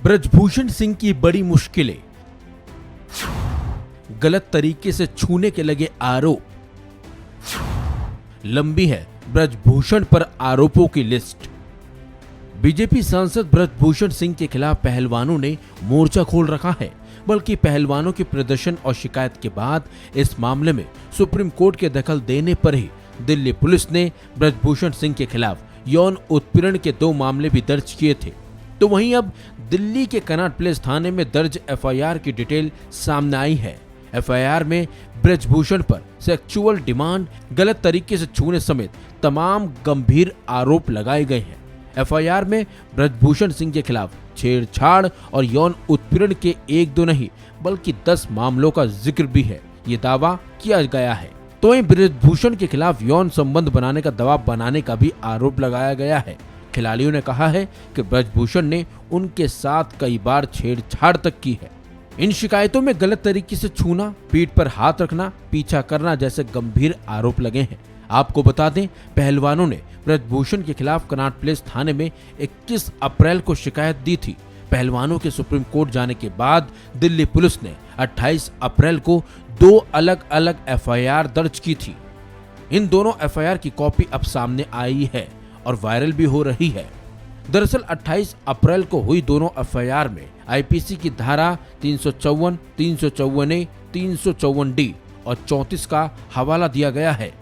ब्रजभूषण सिंह की बड़ी मुश्किलें, गलत तरीके से छूने के लगे आरोप। लंबी है ब्रजभूषण पर आरोपों की लिस्ट। बीजेपी सांसद ब्रजभूषण सिंह के खिलाफ पहलवानों ने मोर्चा खोल रखा है, बल्कि पहलवानों के प्रदर्शन और शिकायत के बाद इस मामले में सुप्रीम कोर्ट के दखल देने पर ही दिल्ली पुलिस ने ब्रजभूषण सिंह के खिलाफ यौन उत्पीड़न के 2 मामले भी दर्ज किए थे। तो वहीं अब दिल्ली के कनॉट प्लेस थाने में दर्ज एफआईआर की डिटेल सामने आई है। एफआईआर में ब्रजभूषण पर सेक्सुअल डिमांड, गलत तरीके से छूने समेत तमाम गंभीर आरोप लगाए गए हैं। एफआईआर में ब्रजभूषण सिंह के खिलाफ छेड़छाड़ और यौन उत्पीड़न के 1-2 नहीं बल्कि 10 मामलों का जिक्र भी है, ये दावा किया गया है। तो वहीं ब्रजभूषण के खिलाफ यौन संबंध बनाने का दबाव बनाने का भी आरोप लगाया गया है। खिलाड़ियों ने कहा है कि ब्रजभूषण ने उनके साथ कई बार छेड़छाड़ तक की है। इन शिकायतों में गलत तरीके से छूना, पीठ पर हाथ रखना, पीछा करना जैसे गंभीर आरोप लगे हैं। आपको बता दें, पहलवानों ने ब्रजभूषण के खिलाफ कनॉट प्लेस थाने में 21 अप्रैल को शिकायत दी थी। पहलवानों के सुप्रीम कोर्ट जाने के बाद दिल्ली पुलिस ने 28 अप्रैल को 2 अलग अलग एफआईआर दर्ज की थी। इन दोनों एफआईआर की कॉपी अब सामने आई है और वायरल भी हो रही है। दरअसल 28 अप्रैल को हुई दोनों एफआईआर में आईपीसी की धारा 354, 354A, 354D और 34 का हवाला दिया गया है।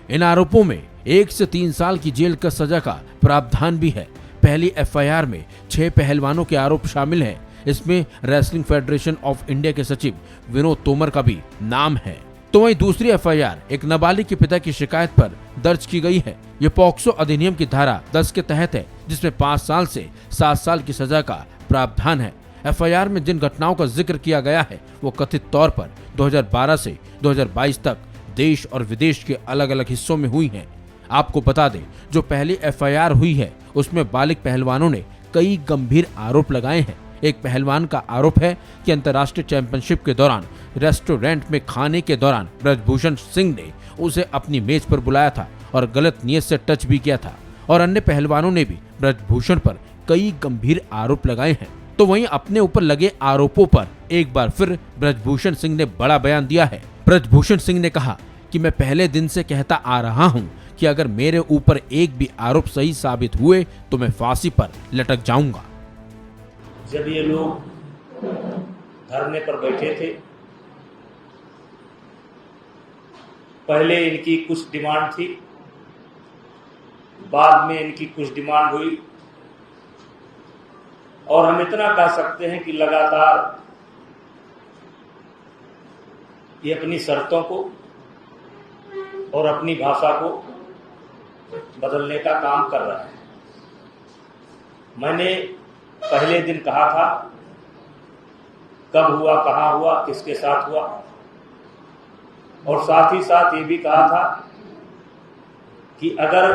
इन आरोपों में 1 से 3 साल की जेल का सजा का प्रावधान भी है। पहली एफआईआर में 6 पहलवानों के आरोप शामिल हैं। इसमें रेसलिंग फेडरेशन ऑफ इंडिया के सचिव विनोद तोमर का भी नाम है। तो वहीं दूसरी एफआईआर एक नाबालिग के पिता की शिकायत पर दर्ज की गई है। ये पॉक्सो अधिनियम की धारा 10 के तहत है, जिसमें 5 साल से 7 साल की सजा का प्रावधान है। एफआईआर में जिन घटनाओं का जिक्र किया गया है वो कथित तौर पर 2012 से 2022 तक देश और विदेश के अलग अलग हिस्सों में हुई हैं। आपको बता दें, जो पहली एफआईआर हुई है उसमें बालिग पहलवानों ने कई गंभीर आरोप लगाए हैं। एक पहलवान का आरोप है कि अंतर्राष्ट्रीय चैंपियनशिप के दौरान रेस्टोरेंट में खाने के दौरान ब्रजभूषण सिंह ने उसे अपनी मेज पर बुलाया था और गलत नीयत से टच भी किया था। और अन्य पहलवानों ने भी ब्रजभूषण पर कई गंभीर आरोप लगाए हैं। तो वहीं अपने ऊपर लगे आरोपों पर एक बार फिर ब्रजभूषण सिंह ने बड़ा बयान दिया है। ब्रजभूषण सिंह ने कहा कि मैं पहले दिन से कहता आ रहा हूं कि अगर मेरे ऊपर एक भी आरोप सही साबित हुए तो मैं फांसी पर लटक जाऊंगा। जब ये लोग धरने पर बैठे थे, पहले इनकी कुछ डिमांड थी, बाद में इनकी कुछ डिमांड हुई और हम इतना कह सकते हैं कि लगातार ये अपनी शर्तों को और अपनी भाषा को बदलने का काम कर रहा है। मैंने पहले दिन कहा था, कब हुआ, कहाँ हुआ, किसके साथ हुआ, और साथ ही साथ ये भी कहा था कि अगर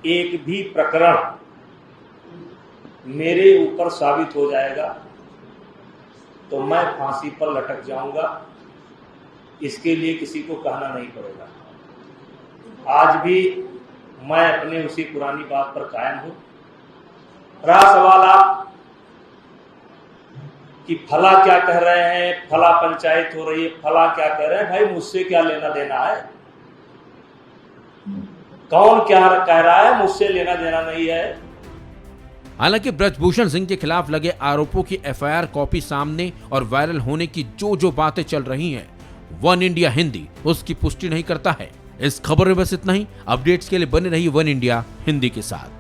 एक भी प्रकरण मेरे ऊपर साबित हो जाएगा तो मैं फांसी पर लटक जाऊंगा। इसके लिए किसी को कहना नहीं पड़ेगा। आज भी मैं अपने उसी पुरानी बात पर कायम हूं। रहा सवाल आप कि फला क्या कह रहे हैं, फला पंचायत हो रही है, फला क्या कह रहे हैं, भाई मुझसे क्या लेना देना है? कौन क्या कह रहा है, मुझसे लेना देना नहीं है। हालांकि ब्रजभूषण सिंह के खिलाफ लगे आरोपों की एफआईआर कॉपी सामने और वायरल होने की जो बातें चल रही हैं, वन इंडिया हिंदी उसकी पुष्टि नहीं करता है। इस खबर में बस इतना ही। अपडेट्स के लिए बने रहिए वन इंडिया हिंदी के साथ।